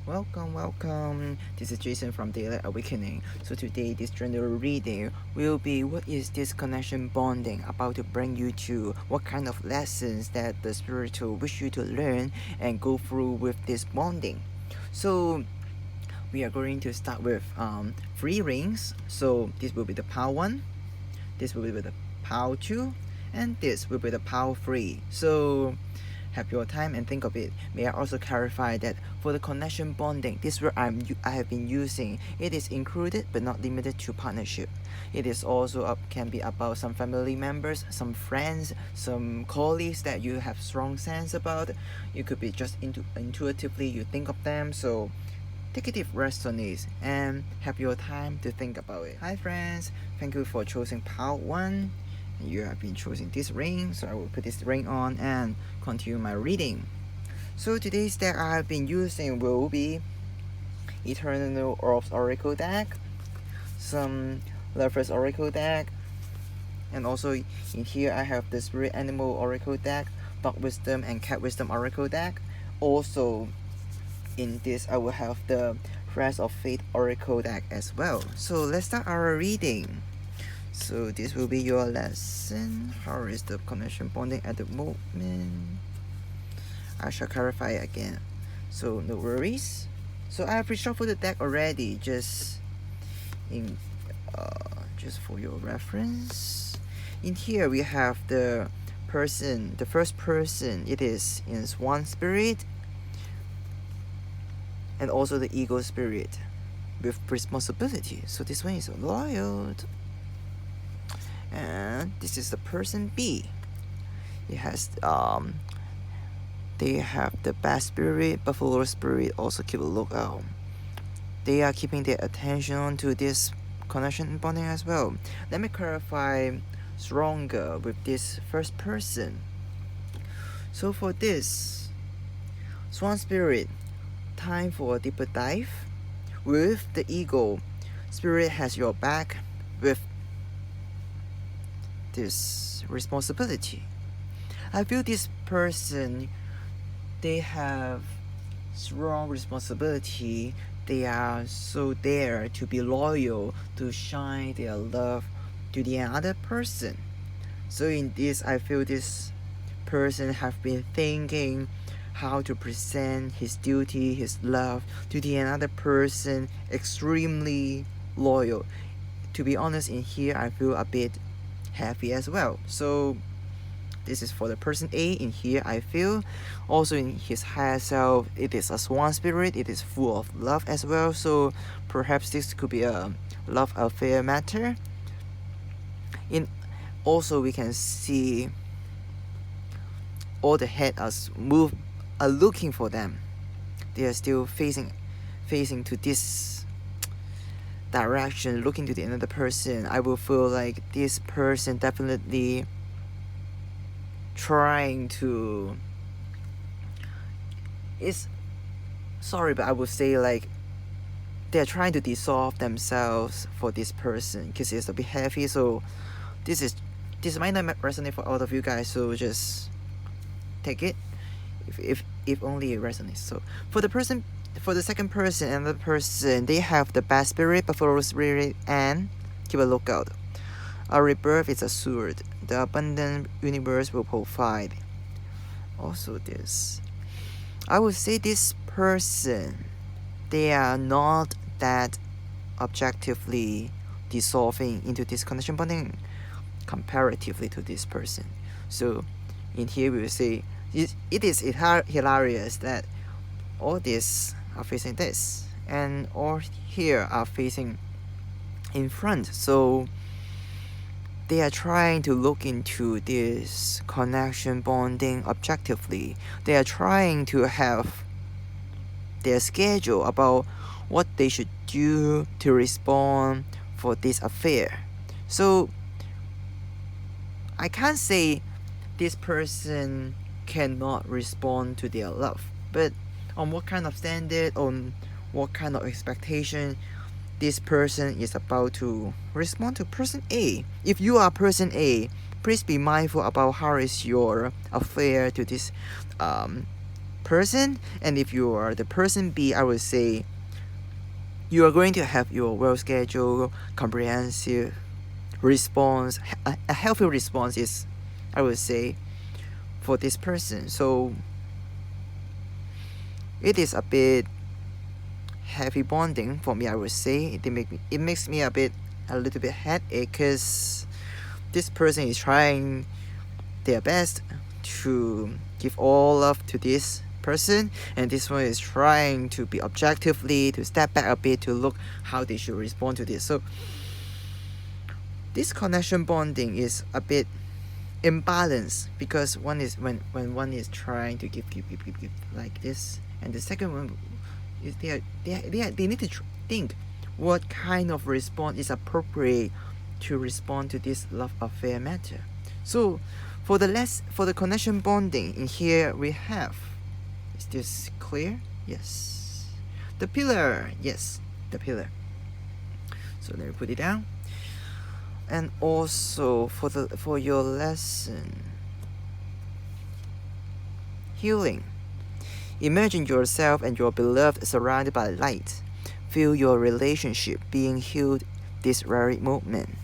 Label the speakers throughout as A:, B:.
A: Welcome. This is Jason from Daily Awakening. So today, this journal reading will be what is this connection bonding about to bring you to, what kind of lessons that the spiritual wish you to learn and go through with this bonding. So we are going to start with 3 rings. So this will be the power 1, this will be the power 2, and this will be the power 3. So have your time and think of it. May I also clarify that for the connection bonding, this word I have been using, it is included but not limited to partnership. It is also can be about some family members, some friends, some colleagues that you have strong sense about. You could be just intuitively you think of them. So take a deep rest on it and have your time to think about it. Hi friends, thank you for choosing part 1. You have been choosing this ring, so I will put this ring on and continue my reading. So today's deck I have been using will be Eternal Orbs Oracle deck, some Lovers Oracle deck, and also in here I have the Spirit Animal Oracle deck, Dog Wisdom and Cat Wisdom Oracle deck. Also in this I will have the Rest of Fate Oracle deck as well. So let's start our reading. So this will be your lesson. How is the connection bonding at the moment? I shall clarify again. So no worries. So I have reshuffled the deck already, just for your reference. In here we have the first person. It is in Swan Spirit, and also the Eagle Spirit with responsibility. So this one is loyal. And this is the person B. It has they have the Bat Spirit, Buffalo Spirit. Also keep a lookout. They are keeping their attention to this connection bonding as well. Let me clarify stronger with this first person. So for this Swan Spirit, time for a deeper dive. With the Eagle Spirit has your back with this responsibility. I feel this person, they have strong responsibility. They are so there to be loyal, to shine their love to the other person. So in this, I feel this person have been thinking how to present his duty, his love to the another person, extremely loyal. To be honest, in here I feel a bit happy as well. So this is for the person A. In here I feel also in his higher self, it is a Swan Spirit. It is full of love as well. So perhaps this could be a love affair matter. In also we can see all the heads are looking for them. They are still facing to this direction, looking to the another person. I will feel like this person definitely trying to but I would say like they're trying to dissolve themselves for this person because it's a bit heavy. So this might not resonate for all of you guys, so just take it if only it resonates. So for the second person, another person, they have the Bat Spirit, Buffalo Spirit, and keep a lookout. A rebirth is assured. The abundant universe will provide. Also this, I would say this person, they are not that objectively dissolving into this connection bonding comparatively to this person. So in here we will say it is hilarious that all this are facing this and all here are facing in front. So they are trying to look into this connection bonding objectively. They are trying to have their schedule about what they should do to respond for this affair. So I can't say this person cannot respond to their love, but on what kind of standard, on what kind of expectation this person is about to respond to person A. If you are person A, please be mindful about how is your affair to this person, and if you are the person B, I would say you are going to have your well scheduled, comprehensive response. A healthy response is, I would say, for this person. So it is a bit heavy bonding for me, I would say. It makes me a little bit headache, because this person is trying their best to give all love to this person, and this one is trying to be objectively, to step back a bit, to look how they should respond to this. So this connection bonding is a bit imbalanced, because one is when one is trying to give like this, and the second one is they need to think what kind of response is appropriate to respond to this love affair matter. So for the connection bonding in here we have, is this clear? Yes. The pillar, yes, the pillar. So let me put it down. And also for your lesson, healing. Imagine yourself and your beloved surrounded by light. Feel your relationship being healed this very moment.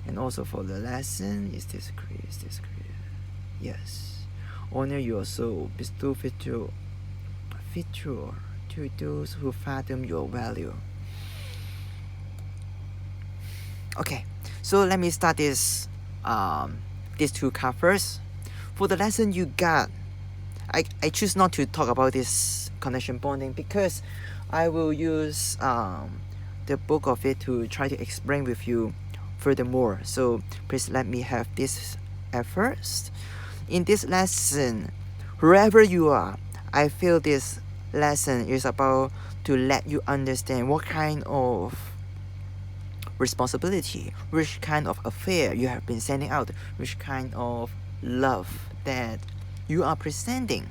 A: And also for the lesson, is this clear? Is this clear? Yes. Honor your soul. Bestow victory to those who fathom your value. Okay, so let me start these two cards first. For the lesson you got, I choose not to talk about this connection bonding, because I will use the book of it to try to explain with you furthermore. So please let me have this at first. In this lesson, wherever you are, I feel this lesson is about to let you understand what kind of responsibility, which kind of affair you have been sending out, which kind of love that you are presenting.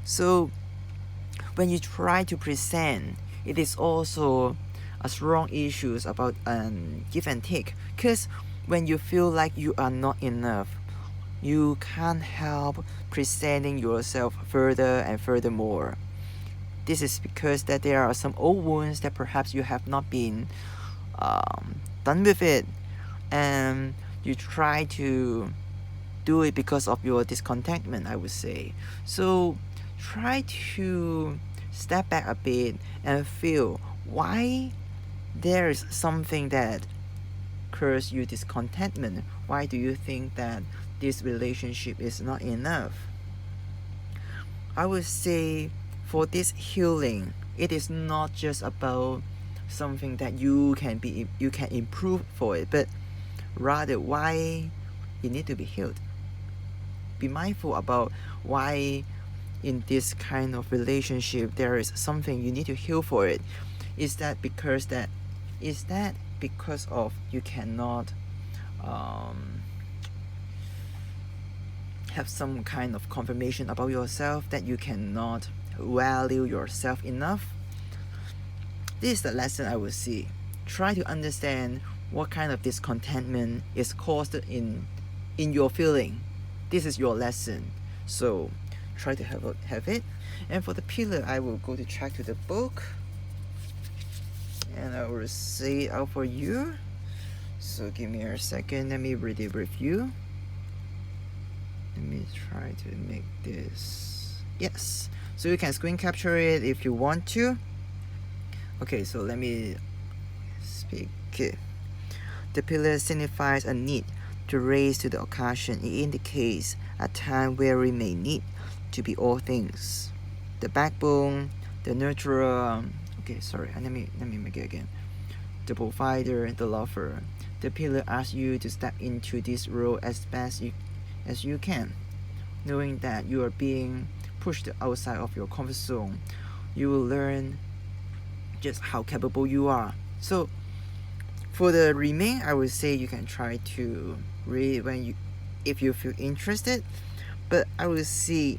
A: So when you try to present, it is also a strong issues about give and take, because when you feel like you are not enough, you can't help presenting yourself further and furthermore. This is because that there are some old wounds that perhaps you have not been done with it, and you try to do it because of your discontentment, I would say. So try to step back a bit and feel why there is something that causes you discontentment. Why do you think that this relationship is not enough? I would say for this healing, it is not just about something that you can improve for it, but rather why you need to be healed. Be mindful about why in this kind of relationship there is something you need to heal for it. Is that because of you cannot have some kind of confirmation about yourself, that you cannot value yourself enough? This is the lesson I would see. Try to understand what kind of discontentment is caused in your feeling. This is your lesson. So try to have it. And for the pillar, I will go to the book, and I will say it out for you. So give me a second. Let me read it with you. Let me try to make this. Yes. So you can screen capture it if you want to. Okay, so let me speak it. The pillar signifies a need to raise to the occasion. It indicates a time where we may need to be all things. The backbone, the nurturer. Okay, sorry. Let me make it again. The provider, the lover. The pillar asks you to step into this role as best as you can, knowing that you are being pushed outside of your comfort zone. You will learn just how capable you are. So for the remain, I would say you can try to read if you feel interested, but I would say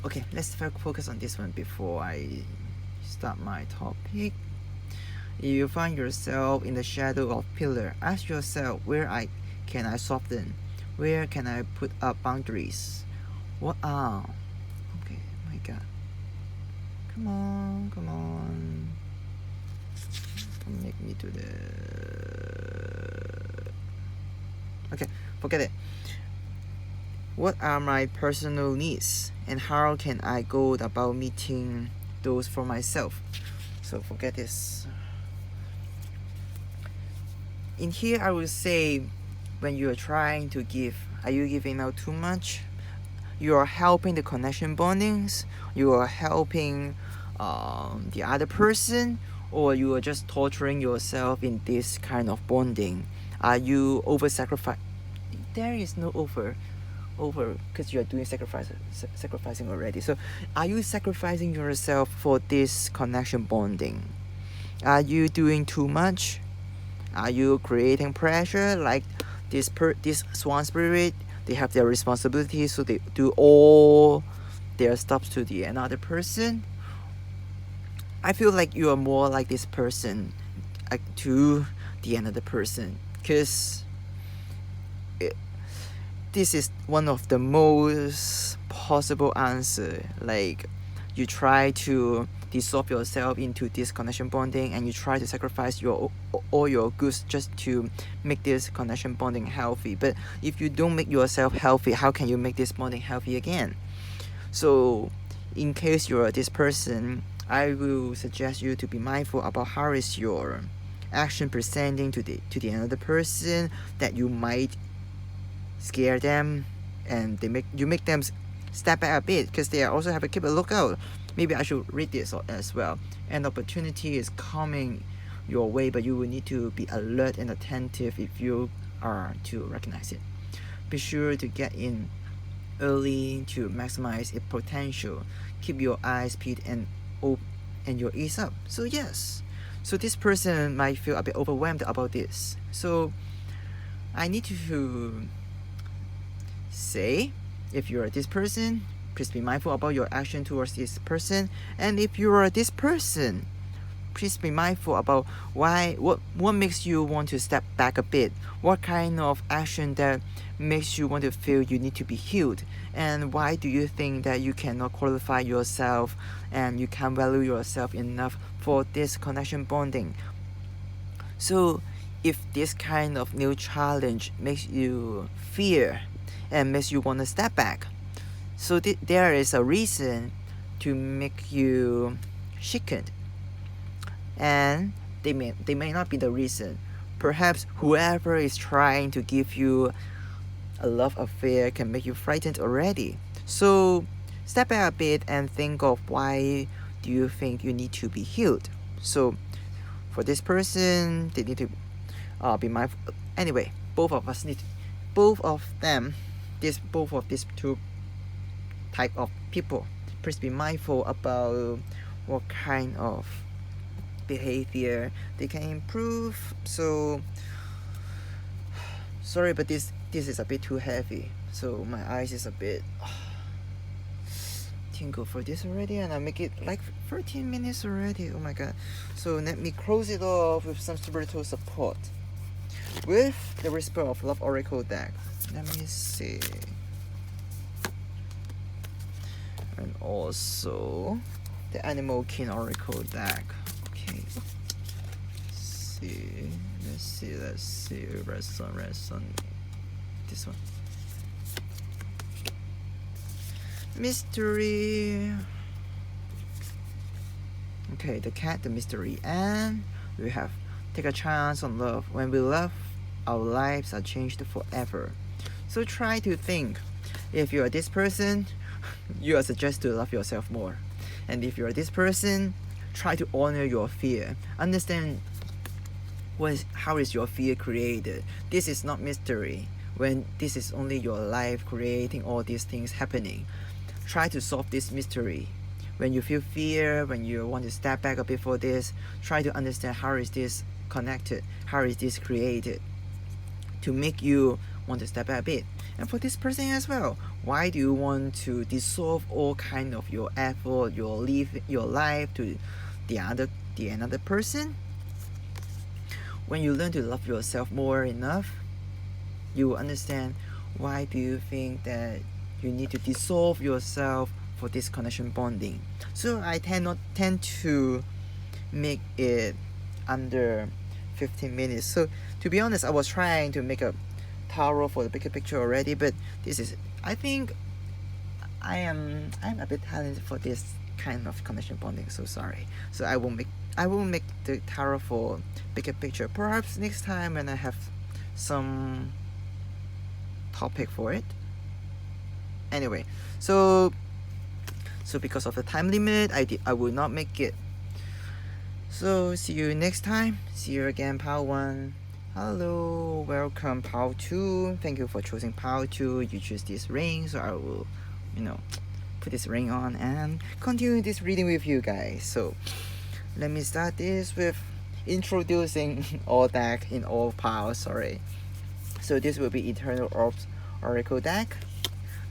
A: okay, let's focus on this one before I start my topic. If you find yourself in the shadow of pillar, ask yourself, where can I soften? Where can I put up boundaries? What are? Okay, my God. Come on, come on. Don't make me do the. Okay, forget it. What are my personal needs, and how can I go about meeting those for myself? So forget this. In here, I would say, when you are trying to give, are you giving out too much? You are helping the connection bondings. You are helping the other person, or you are just torturing yourself in this kind of bonding. Are you over sacrifice? There is no over because you are doing sacrificing already. So are you sacrificing yourself for this connection bonding? Are you doing too much? Are you creating pressure like this swan spirit? They have their responsibilities, so they do all their stuff to the another person. I feel like you are more like this person to the another person, because this is one of the most possible answer. Like, you try to dissolve yourself into this connection bonding, and you try to sacrifice all your goods just to make this connection bonding healthy. But if you don't make yourself healthy, how can you make this bonding healthy again? So in case you're this person, I will suggest you to be mindful about how is your action presenting to the another person, that you might scare them, and you make them step back a bit, because they also have to keep a lookout. Maybe I should read this as well. An opportunity is coming your way, but you will need to be alert and attentive if you are to recognize it. Be sure to get in early to maximize its potential. Keep your eyes peeled and your ears up. So yes, so this person might feel a bit overwhelmed about this. So I need to say, if you are this person, please be mindful about your action towards this person. And if you are this person, please be mindful about what makes you want to step back a bit. What kind of action that makes you want to feel you need to be healed, and why do you think that you cannot qualify yourself and you can't value yourself enough for this connection bonding. So if this kind of new challenge makes you fear and makes you want to step back, so there is a reason to make you shaken, and they may not be the reason. Perhaps whoever is trying to give you a love affair can make you frightened already. So step back a bit and think of why do you think you need to be healed. So for this person, they need to be mindful. Anyway, both of these two type of people, please be mindful about what kind of behavior they can improve. So sorry, but this is a bit too heavy, so my eyes is a bit tingle for this already, and I make it like 13 minutes already. Oh my god. So let me close it off with some spiritual support with the Whisper of Love Oracle deck. Let me see. And also the Animal King Oracle deck. Okay. Let's see. Red Sun. This one. Mystery. Okay, the cat, the mystery, and we have take a chance on love. When we love, our lives are changed forever. So try to think. If you are this person, you are suggested to love yourself more. And if you are this person, try to honor your fear. Understand how is your fear created. This is not mystery. When this is only your life creating all these things happening. Try to solve this mystery. When you feel fear, when you want to step back a bit for this, try to understand how is this connected, how is this created, to make you want to step back a bit. And for this person as well, why do you want to dissolve all kind of your effort, your life to the another person? When you learn to love yourself more enough, you will understand Why do you think that you need to dissolve yourself for this connection bonding? So I tend to make it under 15 minutes. So to be honest, I was trying to make a tarot for the bigger picture already, but this is, I think I'm a bit talented for this kind of connection bonding. So sorry. So I will make the tarot for bigger picture. Perhaps next time when I have some topic for it. Anyway, so because of the time limit, I will not make it. So see you next time. See you again, Power 1. Hello, welcome Power 2. Thank you for choosing Power 2. You choose this ring, so I will, put this ring on and continue this reading with you guys. So let me start this with introducing all deck in all piles. Sorry. So this will be Eternal Orbs Oracle deck.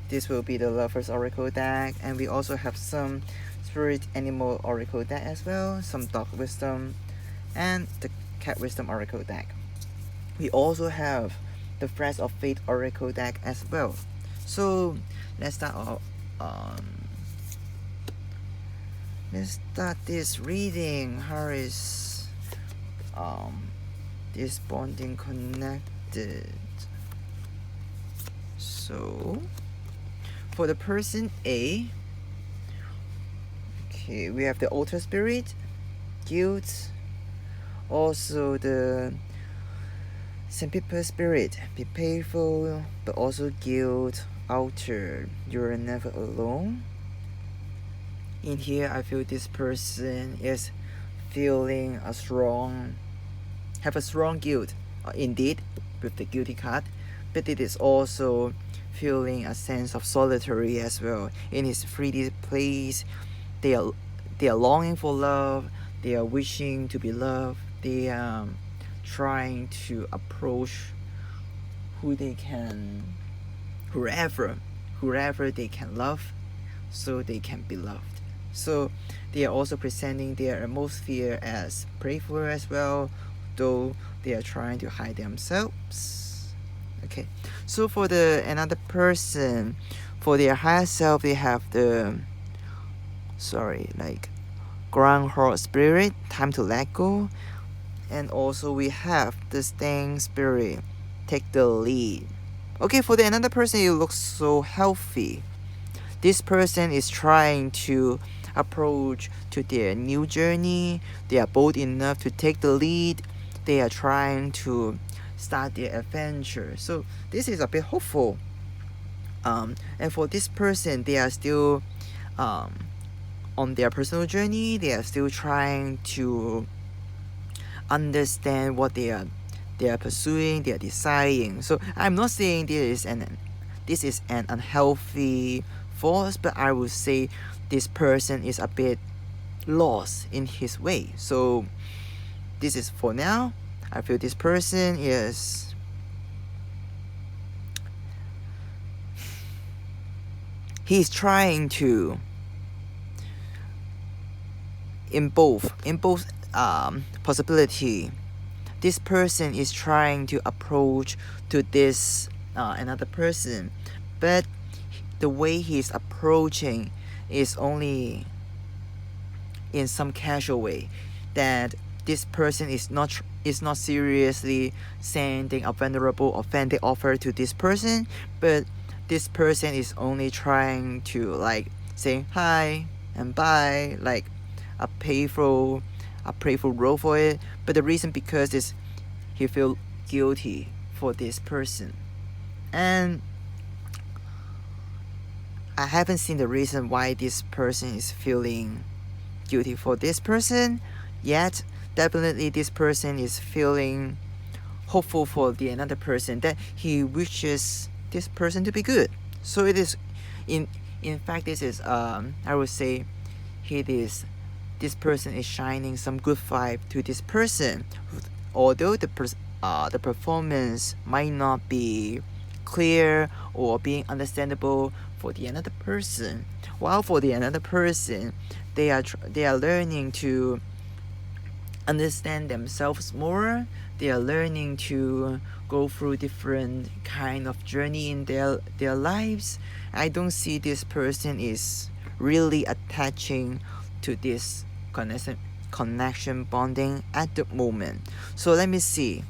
A: This will be the Lovers Oracle deck, and we also have some Spirit Animal Oracle deck as well, some Dog Wisdom, and the Cat Wisdom Oracle deck. We also have the Threads of Fate Oracle deck as well. So let's start off. Let's start this reading. How is this bonding connected? So for the person A, okay, we have the Altar Spirit, Guilt, also the Sandpaper Spirit. Be painful, but also guilt, Altar. You're never alone. In here, I feel this person is feeling have a strong guilt, indeed, with the guilty card, but it is also feeling a sense of solitary as well. In his 3D place, they are longing for love, they are wishing to be loved, they are trying to approach whoever they can love, so they can be loved. So they are also presenting their atmosphere as playful as well, though they are trying to hide themselves. Okay, so for another person, for their higher self, they have the Groundhog Spirit, time to let go, and also we have the Staying Spirit, take the lead. Okay, for another person, it looks so healthy. This person is trying to approach to their new journey. They are bold enough to take the lead. They are trying to start their adventure. So this is a bit hopeful. And for this person, they are still on their personal journey. They are still trying to understand what they are pursuing, they are desiring. So I'm not saying this is an unhealthy force, but I would say this person is a bit lost in his way. So this is for now. I feel this person is he's trying to in both possibility, this person is trying to approach to this another person, but the way he's approaching is only in some casual way, that this person is not seriously sending a vulnerable, authentic offer to this person, but this person is only trying to say hi and bye, like a playful role for it. But the reason because is he feel guilty for this person, and I haven't seen the reason why this person is feeling guilty for this person yet. Definitely this person is feeling hopeful for the another person, that he wishes this person to be good. So it is in fact, this is I would say this person is shining some good vibe to this person, although the performance might not be clear or being understandable for the another person. While for the another person, they are learning to understand themselves more. they are learning to go through different kind of journey in their lives. I don't see this person is really attaching to this connection bonding at the moment. So let me see,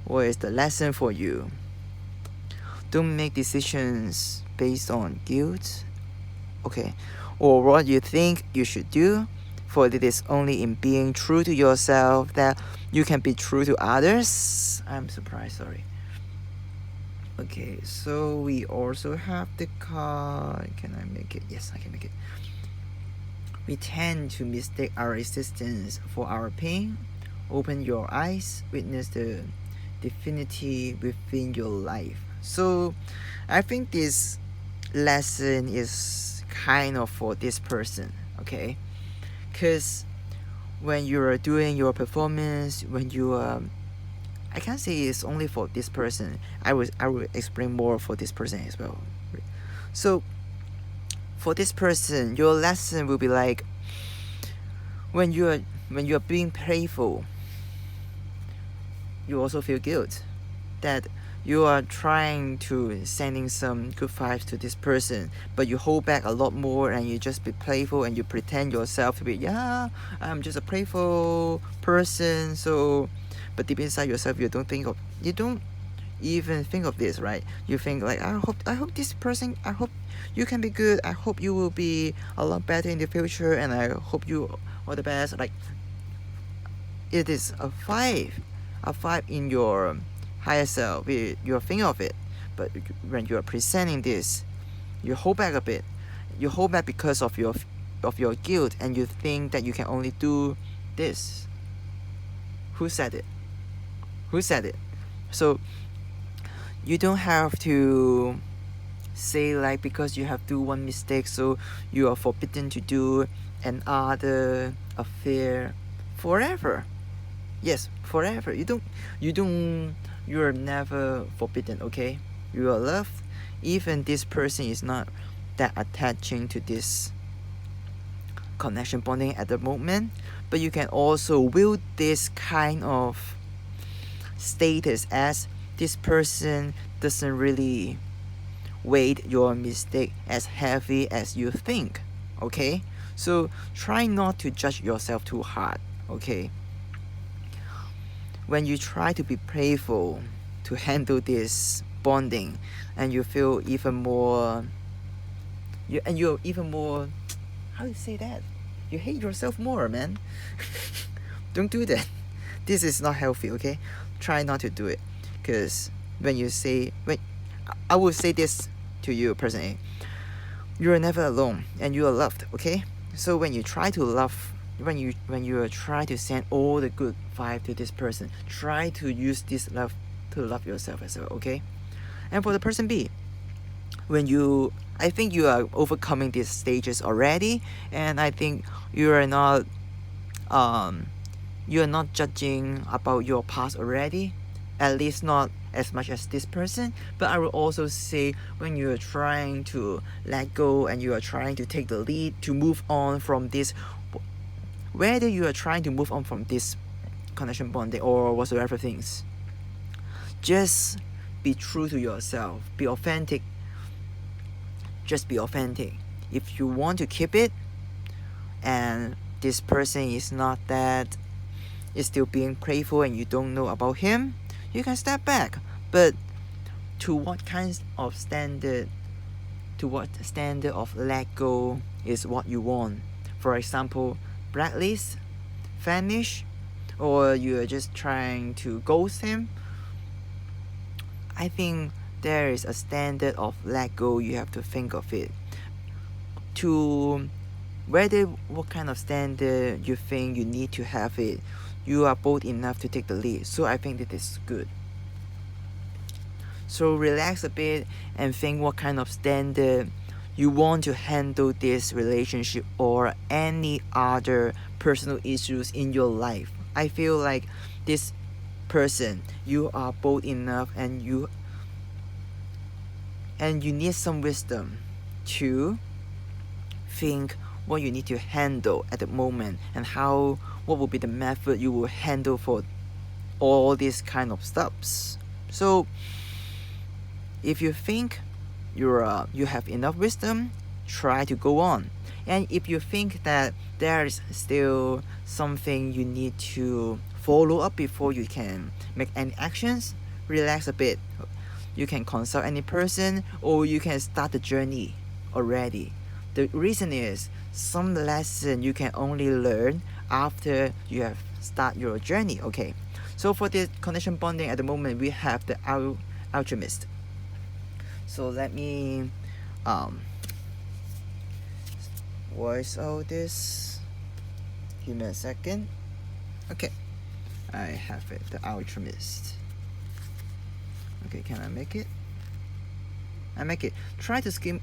A: what is the lesson for you? Don't make decisions based on guilt, okay, or what you think you should do, for it is only in being true to yourself that you can be true to others. I'm surprised, sorry. Okay, so we also have the card. Can I make it? Yes, I can make it. We tend to mistake our existence for our pain. Open your eyes, witness the divinity within your life. So I think this lesson is kind of for this person, okay? Because when you are doing your performance, when you I can't say it's only for this person. I will explain more for this person as well. So for this person, your lesson will be like, when you are being playful, you also feel guilt that you are trying to sending some good vibes to this person, but you hold back a lot more and you just be playful and you pretend yourself to be, yeah, I'm just a playful person. So but deep inside yourself, you don't even think of this, right? You think like, I hope this person, I hope you can be good, I hope you will be a lot better in the future, and I hope you are the best. Like, it is a vibe in your higher self. You're thinking of it, but when you are presenting this, you hold back a bit. You hold back because of your guilt, and you think that you can only do this. Who said it? So you don't have to say like, because you have do one mistake, so you are forbidden to do another affair forever. Yes, forever. You are never forbidden, okay? You are loved. Even this person is not that attaching to this connection bonding at the moment, but you can also will this kind of status as this person doesn't really weight your mistake as heavy as you think, okay? So try not to judge yourself too hard, okay? When you try to be playful to handle this bonding, and you feel even more, you're even more, how do you say that? You hate yourself more, man. Don't do that. This is not healthy, okay? Try not to do it. Because when you say, I will say this to you personally, you are never alone and you are loved, okay? So when you try to love, when you try to send all the good vibe to this person, try to use this love to love yourself as well, okay? And for the person B, I think you are overcoming these stages already, and I think you are not judging about your past already, at least not as much as this person. But I will also say, when you are trying to let go and you are trying to take the lead to move on from this, whether you are trying to move on from this connection bonding or whatsoever things, just be true to yourself, be authentic. Just be authentic. If you want to keep it and this person is not that, is still being playful and you don't know about him, you can step back. But to what standard of let go is what you want? For example, blacklist, vanish, or you're just trying to ghost him. I think there is a standard of let go. You have to think of it. To whether what kind of standard you think you need to have it, you are bold enough to take the lead. So I think that is good. So relax a bit and think what kind of standard you want to handle this relationship or any other personal issues in your life. I feel like this person, you are bold enough and you need some wisdom to think what you need to handle at the moment and what will be the method you will handle for all these kind of stuffs. So if you think you have enough wisdom, try to go on. And if you think that there's still something you need to follow up before you can make any actions, relax a bit. You can consult any person or you can start the journey already. The reason is some lesson you can only learn after you have start your journey. Okay, so for the connection bonding at the moment we have the alchemist. So let me voice out this. Give me a second. Okay, I have it, the alchemist. Okay, can I make it? I make it. Try to skim.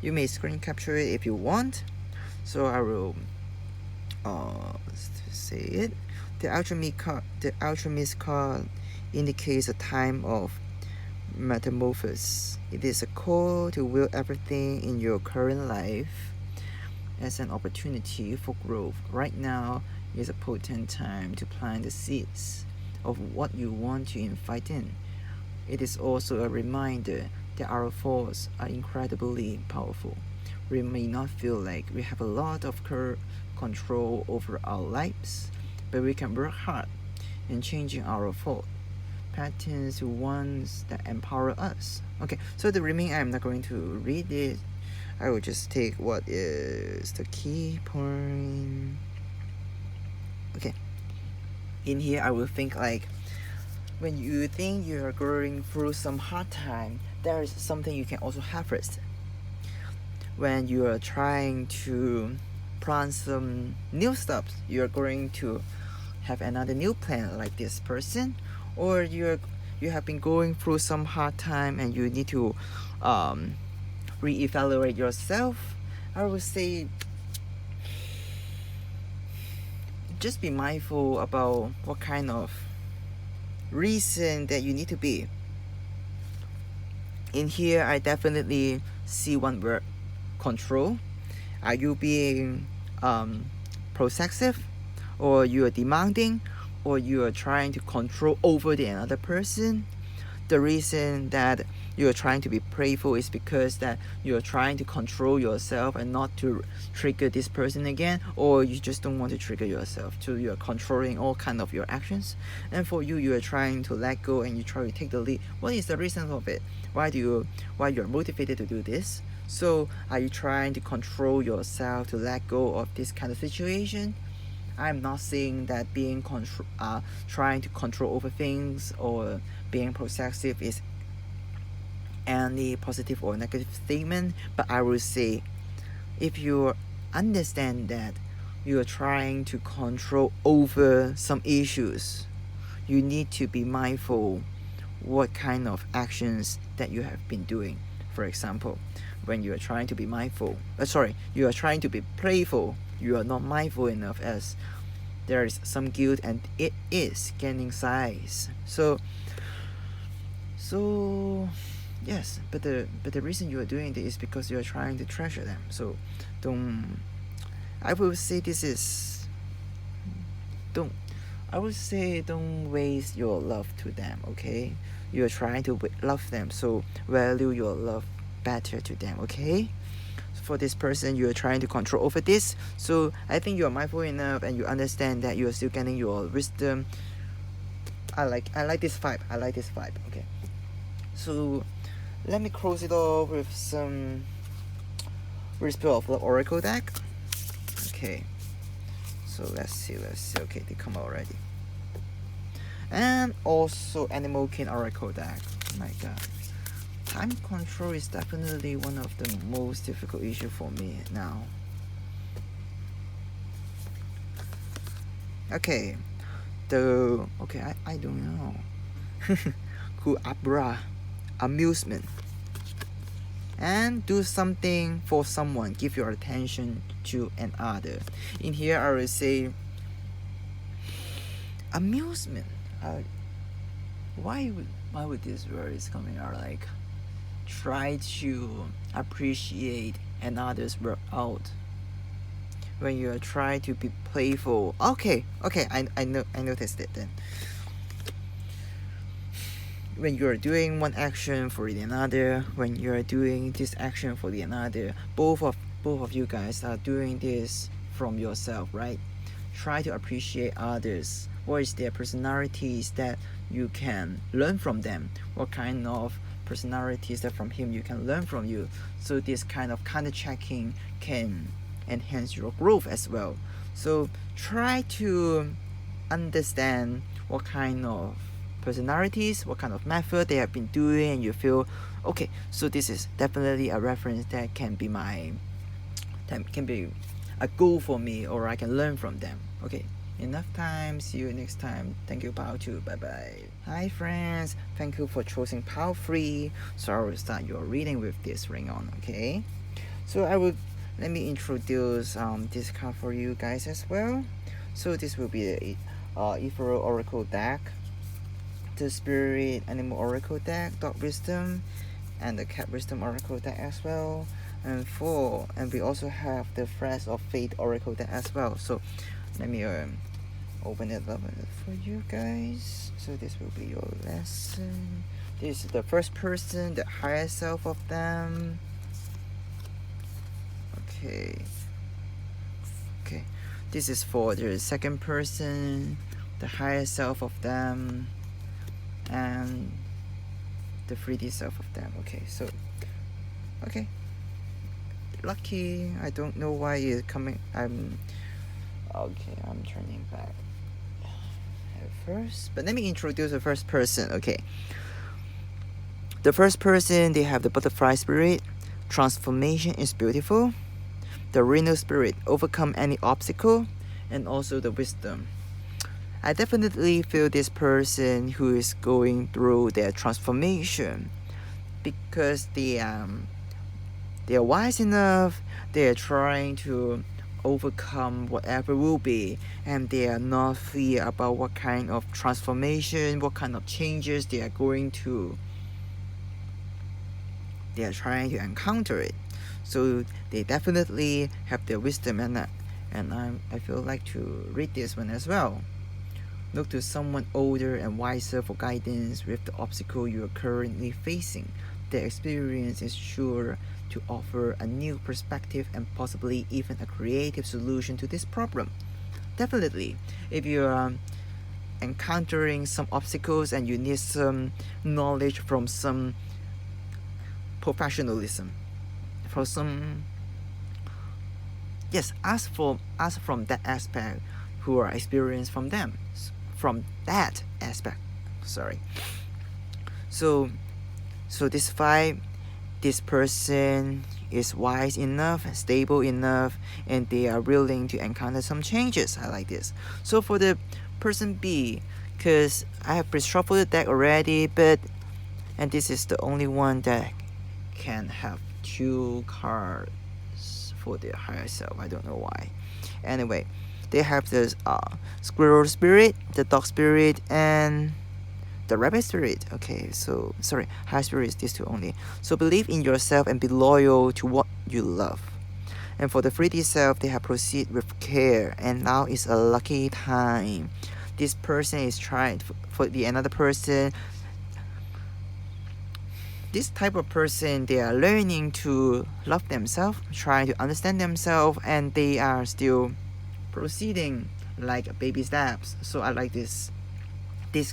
A: You may screen capture it if you want. So I will say it. The alchemist card indicates a time of metamorphosis. It is a call to view everything in your current life as an opportunity for growth. Right now is a potent time to plant the seeds of what you want to invite in. It is also a reminder that our thoughts are incredibly powerful. We may not feel like we have a lot of control over our lives, but we can work hard in changing our thought patterns to ones that empower us. Okay, so the remaining I'm not going to read it. I will just take what is the key point. Okay, in here I will think like, when you think you are going through some hard time, there is something you can also have first. When you are trying to plan some new stuff, you are going to have another new plan like this person, or you have been going through some hard time and you need to reevaluate yourself. I would say just be mindful about what kind of reason that you need to be. In here I definitely see one word: control. Are you being possessive, or you are demanding, or you are trying to control over the another person? The reason that you are trying to be playful is because that you are trying to control yourself and not to trigger this person again, or you just don't want to trigger yourself, so you are controlling all kind of your actions. And for you, you are trying to let go and you try to take the lead. What is the reason of it? Why you are motivated to do this? So are you trying to control yourself to let go of this kind of situation? I'm not saying that being trying to control over things or being possessive is any positive or negative statement, but I will say, if you understand that you are trying to control over some issues, you need to be mindful what kind of actions that you have been doing. For example, when you are trying to be you are trying to be playful, you are not mindful enough, as there is some guilt and it is gaining size. So yes, but the reason you are doing this is because you are trying to treasure them. So I will say don't waste your love to them. Okay, you are trying to love them, so value your love better to them. Okay, for this person you are trying to control over this, so I think you are mindful enough and you understand that you are still getting your wisdom. I like this vibe. Okay, so let me close it off with some Whisper of Love Oracle deck. Okay, so let's see. Okay, they come out already. And also Animal King Oracle deck. Oh my god, time control is definitely one of the most difficult issue for me now. Okay, I don't know. Cool. Amusement. And do something for someone. Give your attention to another. In here I will say amusement. Why would this word is coming out? Like, try to appreciate another's work out. When you are trying to be playful. Okay, I noticed it then. when you're doing one action for the another, when you're doing this action for the another, both of you guys are doing this from yourself, right? Try to appreciate others. What is their personalities that you can learn from them? What kind of personalities that from him you can learn from you? So this kind of counter checking can enhance your growth as well. So try to understand what kind of personalities, what kind of method they have been doing, and you feel okay. So this is definitely a reference that can be a goal for me, or I can learn from them. Okay, enough time. See you next time. Thank you, Pao 2. Bye bye. Hi friends. Thank you for choosing Pao 3. So I will start your reading with this ring on. Okay. So let me introduce this card for you guys as well. So this will be the Ethereal Oracle deck, the Spirit Animal Oracle deck, Dog Wisdom, and the Cat Wisdom Oracle deck as well. And we also have the Flash of Fate Oracle deck as well. So let me open it up for you guys. So this will be your lesson. This is the first person, the higher self of them. Okay. This is for the second person, the higher self of them, and the 3D self of them. Okay, so lucky. I don't know why it's coming. I'm turning back at first, but let me introduce the first person. Okay, the first person, they have the butterfly spirit. Transformation is beautiful. The rhino spirit, overcome any obstacle, and also the wisdom. I definitely feel this person who is going through their transformation, because they're wise enough, they're trying to overcome whatever will be, and they are not fear about what kind of transformation, what kind of changes they are trying to encounter it. So they definitely have their wisdom, and I feel like to read this one as well. Look to someone older and wiser for guidance with the obstacle you are currently facing. Their experience is sure to offer a new perspective and possibly even a creative solution to this problem. Definitely, if you are encountering some obstacles and you need some knowledge from some professionalism, for some, yes, ask from that aspect who are experienced from that aspect. Sorry. So this vibe, this person is wise enough, stable enough, and they are willing to encounter some changes. I like this. So for the person B, because I have reshuffled the deck already, and this is the only one that can have 2 cards for their higher self. I don't know why. Anyway, they have this squirrel spirit, the dog spirit, and the rabbit spirit. Okay, so sorry, high spirit is these 2 only. So believe in yourself and be loyal to what you love. And for the 3D self, they have proceed with care, and now is a lucky time. This person is trying for the another person. This type of person, they are learning to love themselves, trying to understand themselves, and they are still proceeding like baby steps. So I like this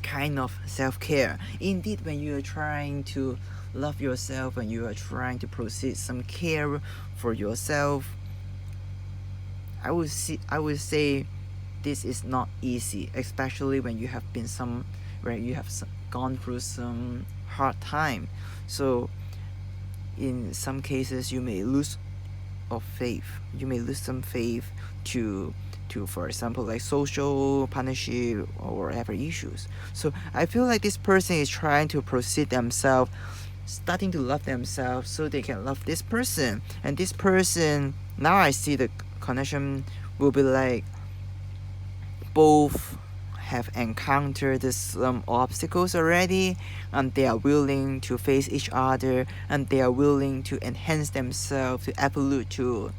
A: kind of self-care. Indeed, when you are trying to love yourself and you are trying to proceed some care for yourself, I would say this is not easy, especially when you have gone through some hard time. So in some cases you may lose some faith to for example like social partnership or whatever issues. So I feel like this person is trying to proceed themselves, starting to love themselves so they can love this person. And this person, now I see the connection will be like both have encountered some obstacles already, and they are willing to face each other, and they are willing to enhance themselves, to evolve to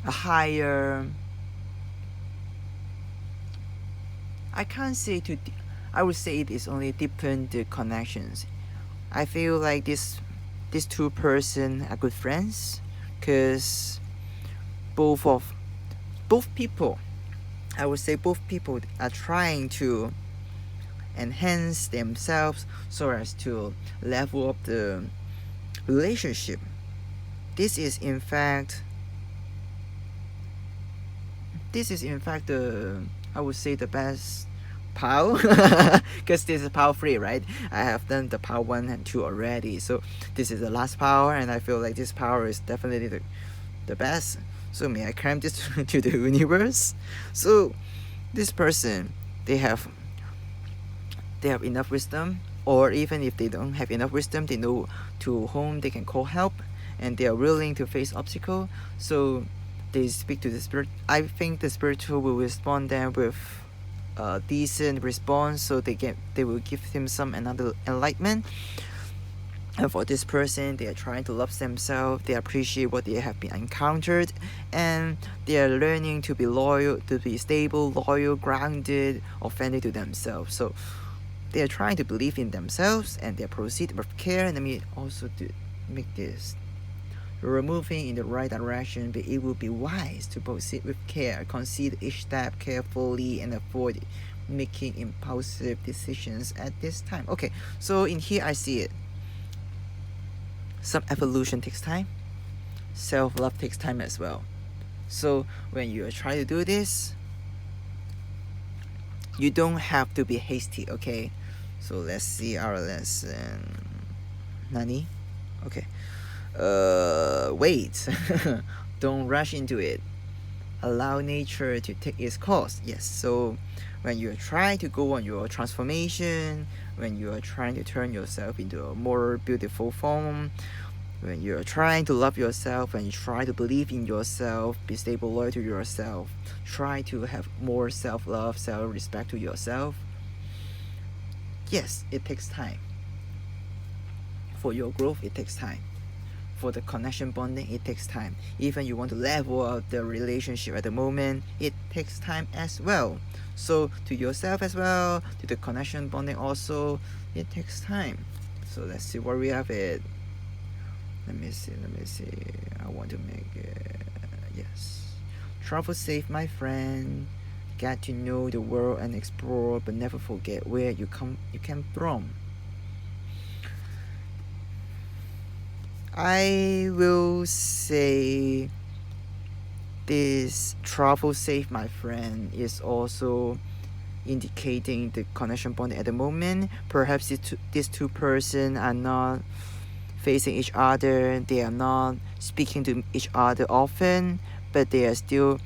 A: a higher, I can't say I would say it is only deepen the connections. I feel like these two person are good friends, cause both of both people, I would say both people are trying to enhance themselves so as to level up the relationship. This is in fact the, I would say, the best POW, because this is POW 3, right? I have done the POW 1 and 2 already, so this is the last power, and I feel like this power is definitely the best. So may I cram this to the universe? So this person, they have enough wisdom, or even if they don't have enough wisdom, they know to whom they can call help, and they are willing to face obstacle. So they speak to the spirit. I think the spiritual will respond them with a decent response, so they will give him some another enlightenment. And for this person, they are trying to love themselves, they appreciate what they have been encountered, and they are learning to be loyal, to be stable, loyal, grounded, authentic to themselves. So they are trying to believe in themselves, and they proceed with care. And let me also to make this, you're moving in the right direction, but it will be wise to proceed with care, consider each step carefully, and avoid making impulsive decisions at this time. Okay, so in here I see it. Some evolution takes time. Self-love takes time as well. So when you are trying to do this, you don't have to be hasty, okay? So let's see our lesson. Nani? Okay. Wait. Don't rush into it. Allow nature to take its course. Yes, so when you are trying to go on your transformation, when you are trying to turn yourself into a more beautiful form, when you're trying to love yourself, when you try to believe in yourself, be stable, loyal to yourself, try to have more self-love, self-respect to yourself. Yes, it takes time. For your growth, it takes time. For the connection bonding, it takes time. Even you want to level up the relationship at the moment, it takes time as well. So to yourself as well, to the connection bonding also, it takes time. So let's see where we have it. Let me see. I want to make it. Yes. Travel safe, my friend. Get to know the world and explore, but never forget where you came from. I will say this travel safe, my friend, is also indicating the connection bond at the moment. Perhaps these two persons are not facing each other, they are not speaking to each other often, but they are still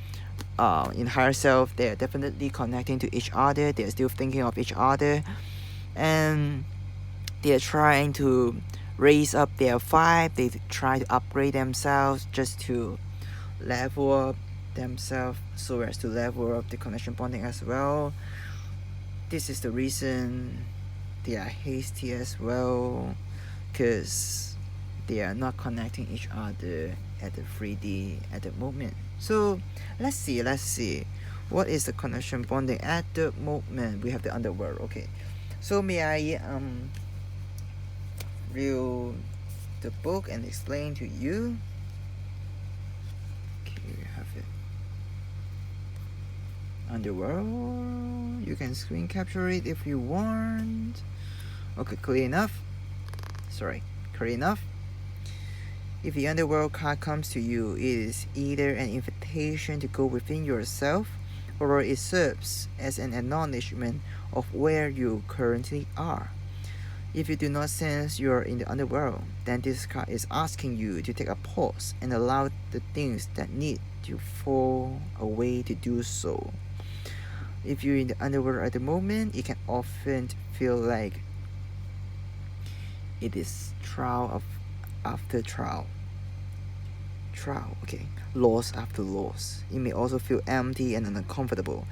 A: in higher self, they are definitely connecting to each other, they are still thinking of each other, and they are trying to raise up their vibe, they try to upgrade themselves just to level up themselves so as to level up the connection bonding as well. This is the reason they are hasty as well, because they are not connecting each other at the 3D at the moment. So let's see what is the connection bonding at the moment. We have the underworld. Okay, so may I read the book and explain to you? Okay, we have it. Underworld, you can screen capture it if you want. Okay, clear enough. If the underworld card comes to you, it is either an invitation to go within yourself, or it serves as an acknowledgement of where you currently are. If you do not sense you are in the underworld, then this card is asking you to take a pause and allow the things that need to fall away to do so. If you're in the underworld at the moment, it can often feel like it is trial after trial, okay, loss after loss. It may also feel empty and uncomfortable.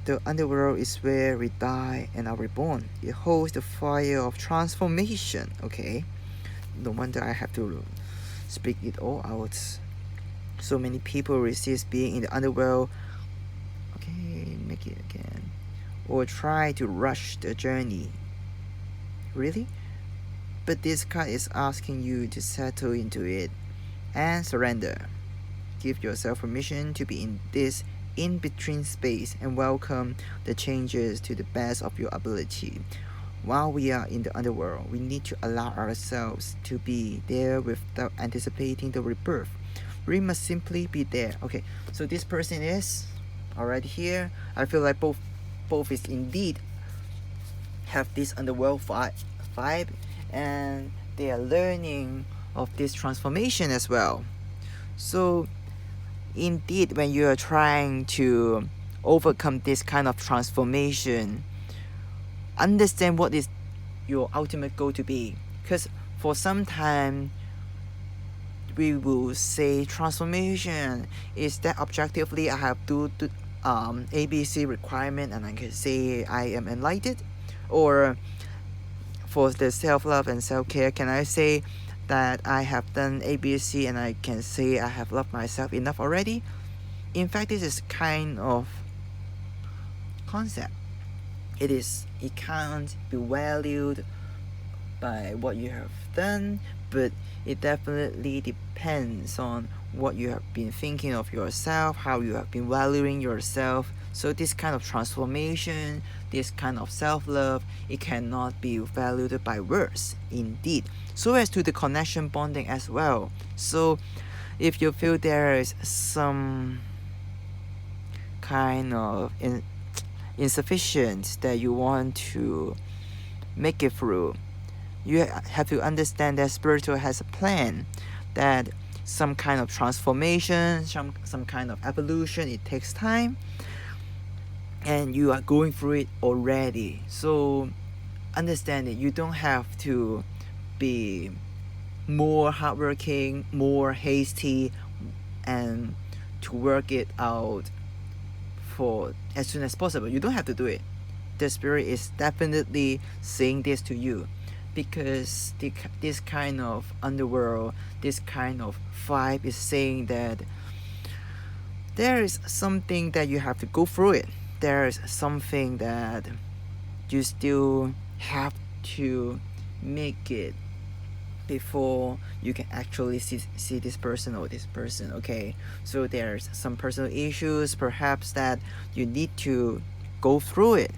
A: The underworld is where we die and are reborn. It holds the fire of transformation. Okay, no wonder I have to speak it all out. So many people resist being in the underworld. Okay, make it again. or try to rush the journey. Really? But this card is asking you to settle into it and surrender. Give yourself permission to be in this in-between space and welcome the changes to the best of your ability. While we are in the underworld, we need to allow ourselves to be there without anticipating the rebirth. We must simply be there. Okay, so this person is already here. I feel like both is indeed have this underworld vibe, and they are learning of this transformation as well. So indeed, when you are trying to overcome this kind of transformation, understand what is your ultimate goal to be. Because for some time we will say transformation is that objectively I have to ABC requirement and I can say I am enlightened, or for the self-love and self-care, can I say that I have done ABC and I can say I have loved myself enough already? In fact, this is kind of concept. It can't be valued by what you have done, but it definitely depends on what you have been thinking of yourself, how you have been valuing yourself. So this kind of transformation, this kind of self-love, it cannot be valued by words, indeed. So as to the connection bonding as well. So if you feel there is some kind of insufficient that you want to make it through, you have to understand that spiritual has a plan, that some kind of transformation, some kind of evolution, it takes time, and you are going through it already. So understand it. You don't have to be more hardworking, more hasty, and to work it out for as soon as possible. You don't have to do it. The spirit is definitely saying this to you, because this kind of underworld, this kind of vibe is saying that there is something that you have to go through it. There is something that you still have to make it before you can actually see this person or this person. Okay, so there's some personal issues perhaps that you need to go through it,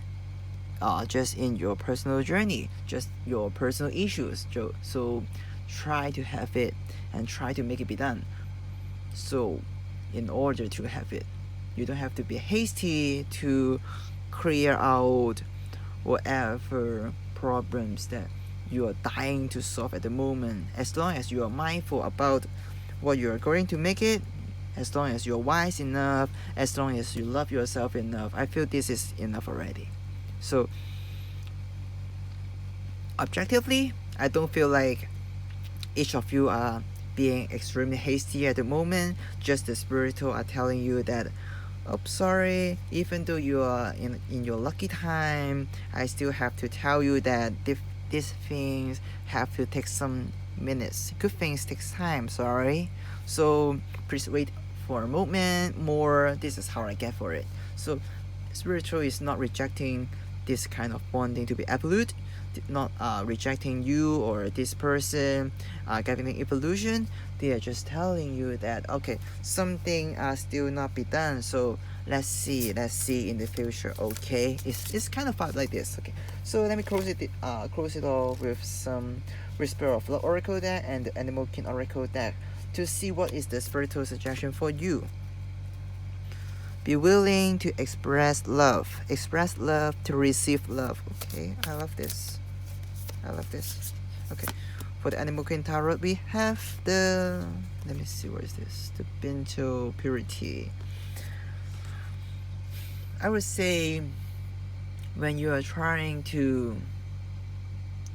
A: just in your personal journey, just your personal issues. So try to have it and try to make it be done. So in order to have it, you don't have to be hasty to clear out whatever problems that you are dying to solve at the moment. As long as you are mindful about what you are going to make it, as long as you're wise enough, as long as you love yourself enough, I feel this is enough already. So objectively, I don't feel like each of you are being extremely hasty at the moment. Just the spiritual are telling you that, oh, sorry, even though you are in your lucky time, I still have to tell you that these things have to take some minutes. Good things takes time, sorry. So please wait for a moment more. This is how I get for it. So spiritual is not rejecting this kind of bonding to be absolute, not rejecting you or this person getting evolution. They are just telling you that, okay, something still not be done, so let's see in the future. Okay, it's kind of like this. Okay, so let me close it off with some Whisper of Love Oracle deck and the Animal King Oracle deck to see what is the spiritual suggestion for you. Be willing to express love to receive love. Okay, I love this. Okay, for the Animal King Tarot, we have the, let me see, where is this? The Bento Purity. I would say when you are trying to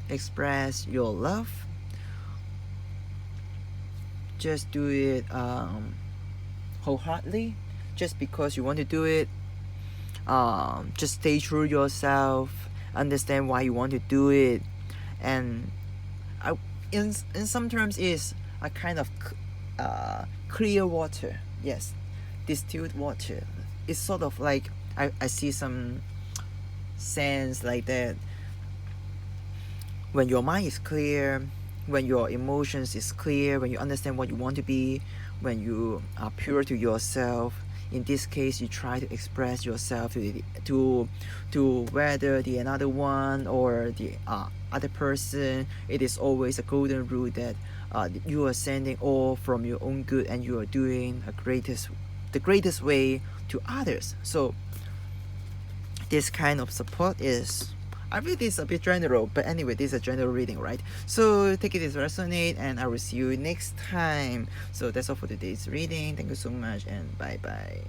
A: express your love, just do it wholeheartedly. Just because you want to do it, just stay true to yourself, understand why you want to do it, and in some terms is a kind of clear water. Yes, distilled water. It's sort of like I see some sense like that. When your mind is clear, when your emotions is clear, when you understand what you want to be, when you are pure to yourself, in this case you try to express yourself to whether the another one or the other person. It is always a golden rule that you are sending all from your own good, and you are doing the greatest way to others. So this kind of support is, I feel this is a bit general, but anyway, this is a general reading, right? So take it as resonate, and I will see you next time. So that's all for today's reading. Thank you so much, and bye bye.